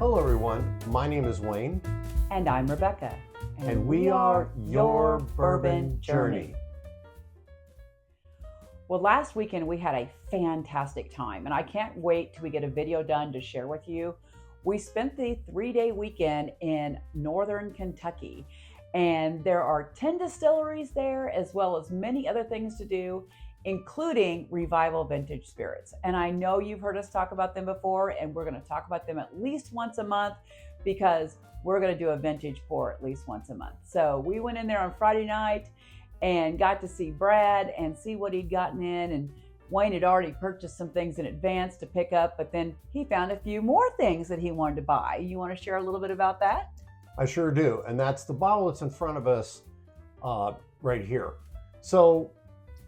Hello everyone, my name is Wayne. And I'm Rebecca. And we are your Bourbon Journey. Well, last weekend we had a fantastic time, and I can't wait till we get a video done to share with you. We spent the 3-day weekend in northern Kentucky, and there are 10 distilleries there, as well as many other things to do, including Revival Vintage Spirits. And I know you've heard us talk about them before, and we're going to talk about them at least once a month because we're going to do a vintage pour at least once a month. So we went in there on Friday night and got to see Brad and see what he'd gotten in. And Wayne had already purchased some things in advance to pick up, but then he found a few more things that he wanted to buy. You want to share a little bit about that? I sure do. And that's the bottle that's in front of us right here. So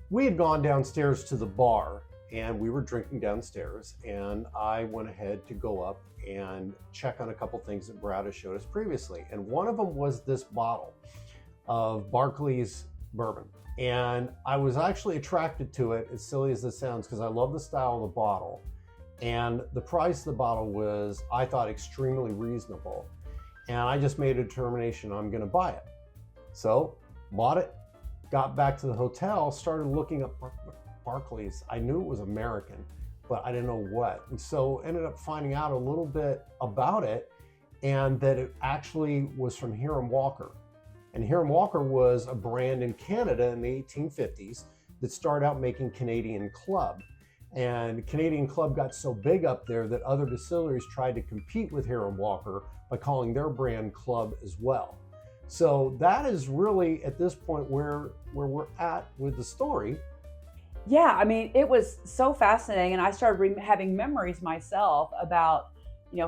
we had gone downstairs to the bar and we were drinking downstairs, and I went ahead to go up and check on a couple things that Brad has showed us previously. And one of them was this bottle of Barclay's bourbon. And I was actually attracted to it, as silly as this sounds, because I love the style of the bottle. And the price of the bottle was, I thought, extremely reasonable. And I just made a determination I'm going to buy it. So bought it, got back to the hotel, started looking up Barclays. I knew it was American, but I didn't know what. And so ended up finding out a little bit about it, and that it actually was from Hiram Walker. And Hiram Walker was a brand in Canada in the 1850s that started out making Canadian Club. And Canadian Club got so big up there that other distilleries tried to compete with Hiram Walker by calling their brand Club as well. So that is really, at this point, where we're at with the story. Yeah, I mean, it was so fascinating, and I started having memories myself about,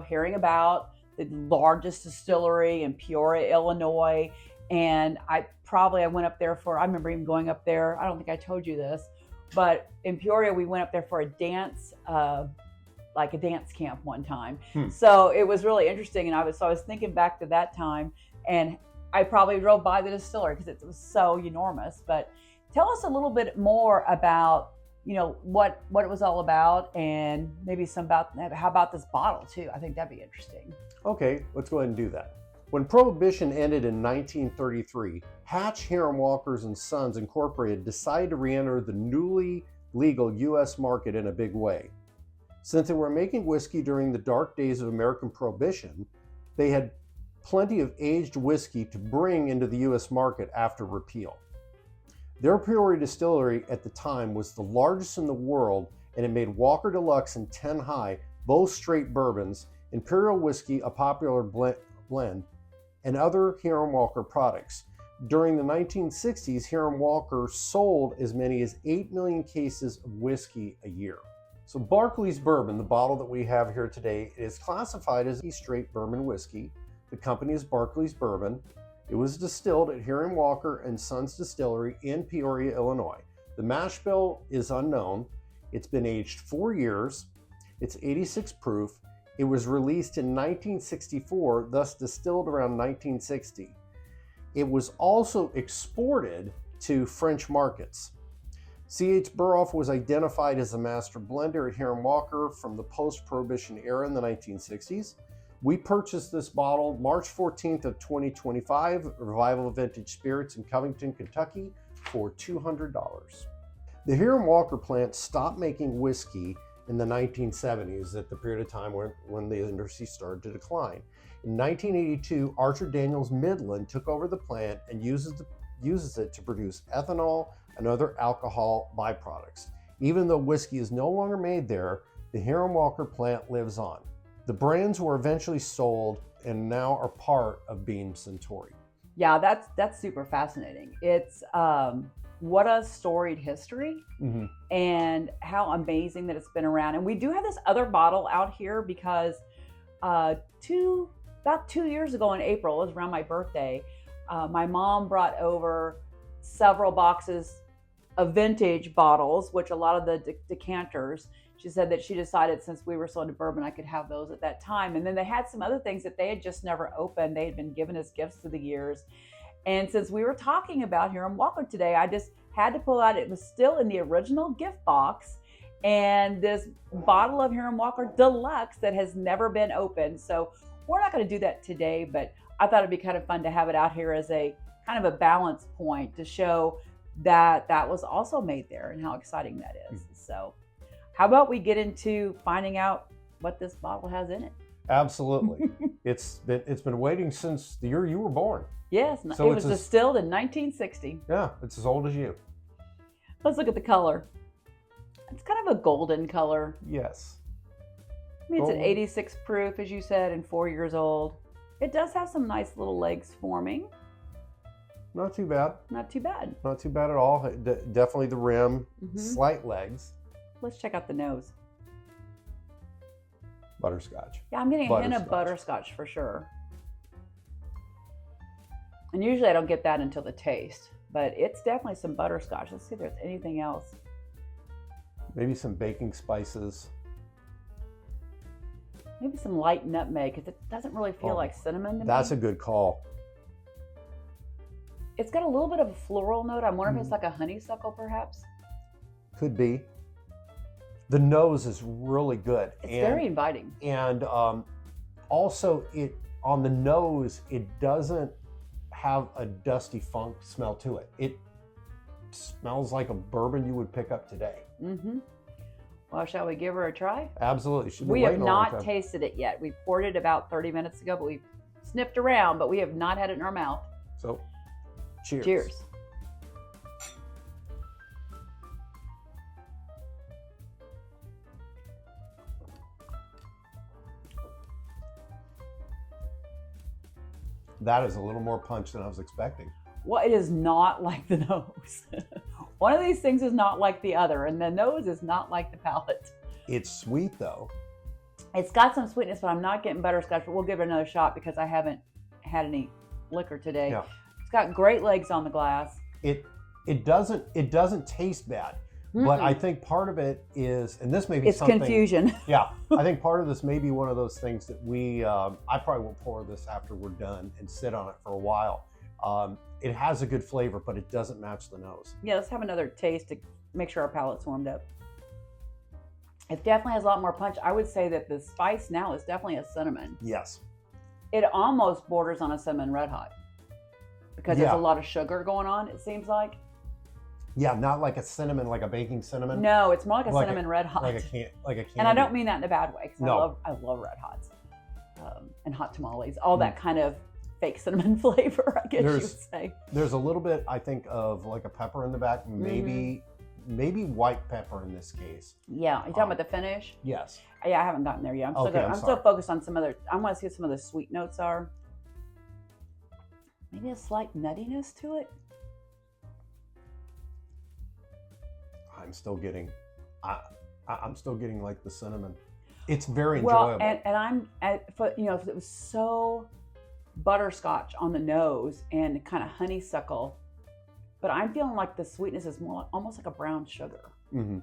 hearing about the largest distillery in Peoria, Illinois. And I went up there I remember even going up there, I don't think I told you this, but in Peoria, we went up there for a dance, like a dance camp one time. So it was really interesting. And I was thinking back to that time, and I probably drove by the distillery because it was so enormous. But tell us a little bit more about, what it was all about, and maybe how about this bottle too. I think that'd be interesting. Okay, let's go ahead and do that. When Prohibition ended in 1933, Hatch, Hiram Walker Sons Incorporated decided to re-enter the newly legal U.S. market in a big way. Since they were making whiskey during the dark days of American Prohibition, they had plenty of aged whiskey to bring into the U.S. market after repeal. Their Peoria distillery at the time was the largest in the world, and it made Walker DeLuxe and 10 High, both straight bourbons, Imperial whiskey, a popular blend, and other Hiram Walker products. During the 1960s, Hiram Walker sold as many as 8 million cases of whiskey a year. So Barclay's Bourbon, the bottle that we have here today, is classified as a straight bourbon whiskey. The company is Barclay's Bourbon. It was distilled at Hiram Walker Sons Distillery in Peoria, Illinois. The mash bill is unknown. It's been aged 4 years. It's 86 proof. It was released in 1964, thus distilled around 1960. It was also exported to French markets. C.H. Buroff was identified as a master blender at Hiram Walker from the post-Prohibition era in the 1960s. We purchased this bottle March 14th of 2025, Revival Vintage Spirits in Covington, Kentucky, for $200. The Hiram Walker plant stopped making whiskey in the 1970s, at the period of time when the industry started to decline. In 1982, Archer Daniels Midland took over the plant and uses it to produce ethanol and other alcohol byproducts. Even though whiskey is no longer made there, the Hiram Walker plant lives on. The brands were eventually sold and now are part of Beam Suntory. Yeah, that's super fascinating. It's what a storied history, and how amazing that it's been around. And we do have this other bottle out here because about 2 years ago in April, it was around my birthday, my mom brought over several boxes of vintage bottles, which a lot of the decanters, she said that she decided since we were sold to bourbon, I could have those at that time. And then they had some other things that they had just never opened. They had been given as gifts through the years. And since we were talking about Hiram Walker today, I just had to pull out, it was still in the original gift box, and this bottle of Hiram Walker DeLuxe that has never been opened. So We're not going to do that today, but I thought it'd be kind of fun to have it out here as a kind of a balance point to show that that was also made there and how exciting that is. So how about we get into finding out what this bottle has in it? Absolutely. It's been waiting since the year you were born. Yes, So it was distilled in 1960. Yeah, it's as old as you. Let's look at the color. It's kind of a golden color. Yes. I mean, it's an 86 proof, as you said, and 4 years old. It does have some nice little legs forming. Not too bad. Not too bad. Not too bad at all. Definitely the rim, slight legs. Let's check out the nose. Butterscotch. Yeah, I'm getting a hint of butterscotch for sure. And usually I don't get that until the taste, but it's definitely some butterscotch. Let's see if there's anything else. Maybe some baking spices. Maybe some light nutmeg, because it doesn't really feel like cinnamon to me. That's a good call. It's got a little bit of a floral note. I'm wondering if it's like a honeysuckle, perhaps. Could be. The nose is really good. It's very inviting. And also, on the nose, it doesn't have a dusty funk smell to it. It smells like a bourbon you would pick up today. Mm-hmm. Well, shall we give her a try? Absolutely. We have not tasted it yet. We poured it about 30 minutes ago, but we sniffed around, but we have not had it in our mouth. So, cheers. Cheers. That is a little more punch than I was expecting. Well, it is not like the nose. One of these things is not like the other, and the nose is not like the palate. It's sweet, though. It's got some sweetness, but I'm not getting butterscotch, but we'll give it another shot because I haven't had any liquor today. Yeah. It's got great legs on the glass. It doesn't taste bad. But I think part of it is, and this may be something. It's confusion. Yeah, I think part of this may be one of those things that I probably will pour this after we're done and sit on it for a while. It has a good flavor, but it doesn't match the nose. Yeah, let's have another taste to make sure our palate's warmed up. It definitely has a lot more punch. I would say that the spice now is definitely a cinnamon. Yes. It almost borders on a cinnamon red hot because there's a lot of sugar going on, it seems like. Yeah, not like a cinnamon, like a baking cinnamon. No, it's more like a cinnamon red hot. Like a candy. And I don't mean that in a bad way, because No. I love red hots and hot tamales, all that kind of fake cinnamon flavor, I guess you would say. There's a little bit, I think, of like a pepper in the back, maybe white pepper in this case. Yeah, you talking about the finish? Yes. Yeah, I haven't gotten there yet. I'm still focused on some other. I want to see what some of the sweet notes are. Maybe a slight nuttiness to it. I'm still getting like the cinnamon. It's very enjoyable. Well, and if it was so butterscotch on the nose and kind of honeysuckle, but I'm feeling like the sweetness is more almost like a brown sugar. Mm-hmm.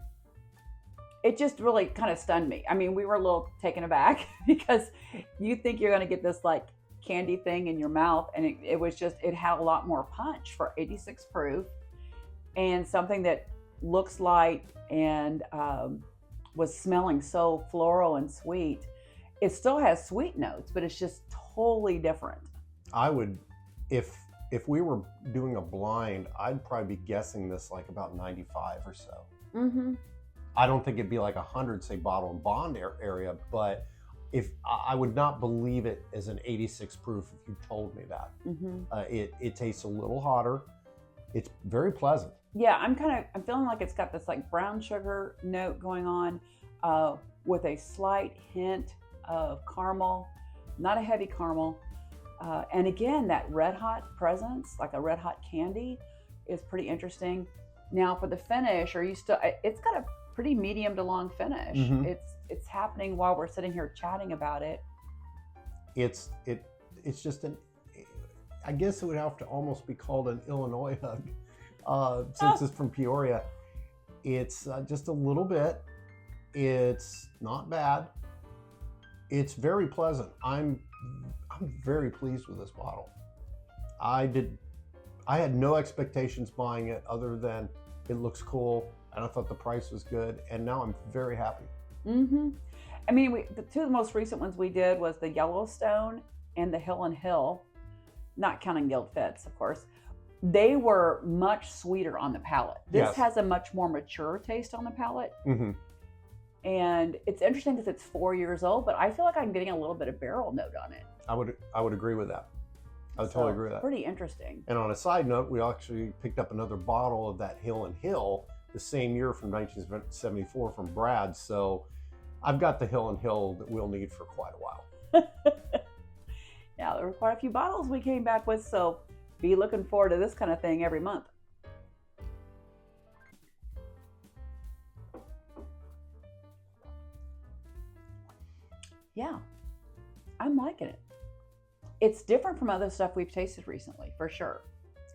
It just really kind of stunned me. I mean, we were a little taken aback because you think you're going to get this like candy thing in your mouth, and it had a lot more punch for 86 proof and something that looks light and was smelling so floral and sweet. It still has sweet notes, but it's just totally different. I would, if we were doing a blind, I'd probably be guessing this like about 95 or so. Mm-hmm. I don't think it'd be like 100, say, bottle and bond area, but if I would not believe it as an 86 proof if you told me that. Mm-hmm. It tastes a little hotter. It's very pleasant. Yeah, I'm feeling like it's got this like brown sugar note going on with a slight hint of caramel, not a heavy caramel. And again, that red hot presence, like a red hot candy, is pretty interesting. Now for the finish, it's got a pretty medium to long finish. Mm-hmm. It's happening while we're sitting here chatting about it. It's just I guess it would have to almost be called an Illinois hug. Since it's from Peoria. It's just a little bit. It's not bad. It's very pleasant. I'm very pleased with this bottle. I had no expectations buying it other than it looks cool, and I thought the price was good, and now I'm very happy. Mm-hmm. I mean, the two of the most recent ones we did was the Yellowstone and the Hill and Hill, not counting Guild Fits, of course. They were much sweeter on the palate. This Yes. has a much more mature taste on the palate. Mm-hmm. And it's interesting because it's 4 years old, but I feel like I'm getting a little bit of barrel note on it. I would agree with that. I would totally agree with that. Pretty interesting. And on a side note, we actually picked up another bottle of that Hill and Hill the same year from 1974 from Brad. So I've got the Hill and Hill that we'll need for quite a while. Yeah, there were quite a few bottles we came back with, so be looking forward to this kind of thing every month. Yeah, I'm liking it. It's different from other stuff we've tasted recently, for sure.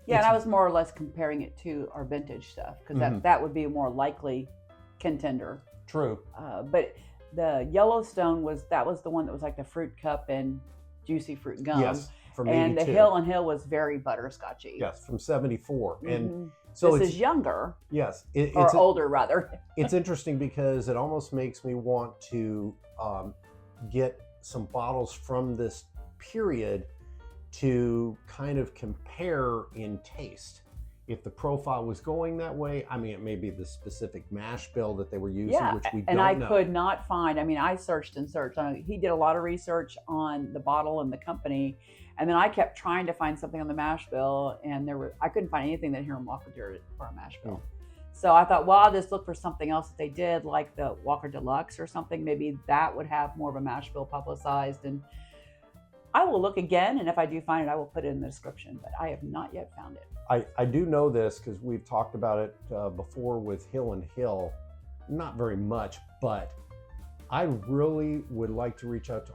Yeah, and I was more or less comparing it to our vintage stuff because that would be a more likely contender. True. But the Yellowstone was the one that was like the fruit cup and juicy fruit gum. Yes, from and 82. the Hill and Hill was very butterscotchy. Yes, from 74. Mm-hmm. And so this it's is younger. Yes, or older rather. It's interesting because it almost makes me want to get some bottles from this period to kind of compare in taste. If the profile was going that way, I mean, it may be the specific mash bill that they were using, which we don't know. And I could not find, I mean, I searched and searched. He did a lot of research on the bottle and the company. And then I kept trying to find something on the mash bill, and I couldn't find anything that Hiram Walker did for a mash bill. So I thought, well, I'll just look for something else that they did, like the Walker DeLuxe or something. Maybe that would have more of a mash bill publicized. And I will look again, and if I do find it, I will put it in the description. But I have not yet found it. I do know this because we've talked about it before with Hill and Hill. Not very much, but I really would like to reach out to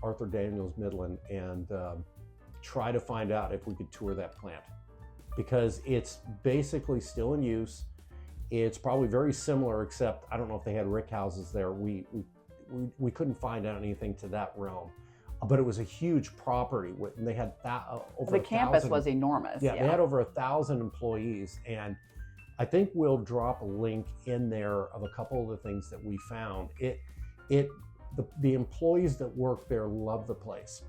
Arthur Daniels Midland and try to find out if we could tour that plant, because it's basically still in use. It's probably very similar, except I don't know if they had rick houses there. We couldn't find out anything to that realm, but it was a huge property. And they had over the campus was enormous. Yeah, they had over 1,000 employees, and I think we'll drop a link in there of a couple of the things that we found. The employees that work there love the place.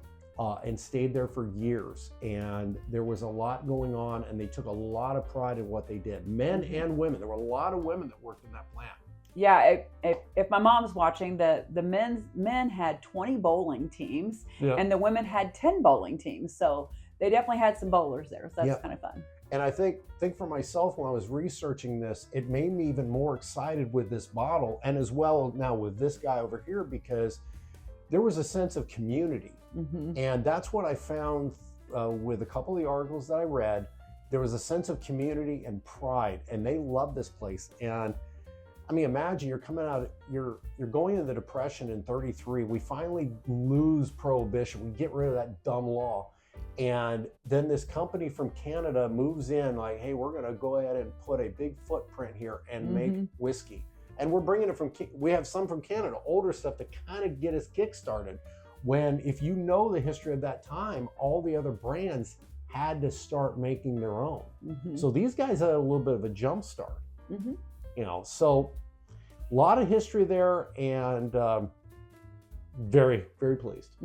And stayed there for years, and there was a lot going on, and they took a lot of pride in what they did, men and women. There were a lot of women that worked in that plant. Yeah, if my mom's watching, the men had 20 bowling teams, and the women had 10 bowling teams, so they definitely had some bowlers there, so that's kind of fun. And I think for myself, when I was researching this, it made me even more excited with this bottle, and as well now with this guy over here, because there was a sense of community. And that's what I found with a couple of the articles that I read. There was a sense of community and pride, and they love this place. And I mean, imagine you're coming out, you're going into the Depression in 33. We finally lose Prohibition. We get rid of that dumb law. And then this company from Canada moves in like, hey, we're going to go ahead and put a big footprint here and make whiskey. And we're bringing it we have some from Canada, older stuff to kind of get us kickstarted. When, if you know the history of that time, all the other brands had to start making their own. So these guys had a little bit of a jump start. So a lot of history there, and very, very pleased.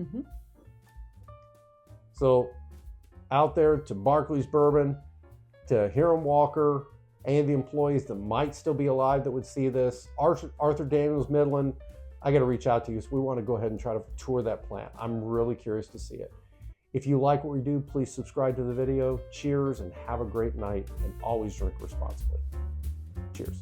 So out there to Barclay's Bourbon, to Hiram Walker, and the employees that might still be alive that would see this, Arthur Daniels Midland, I got to reach out to you. So we want to go ahead and try to tour that plant. I'm really curious to see it. If you like what we do, please subscribe to the video. Cheers and have a great night, and always drink responsibly. Cheers.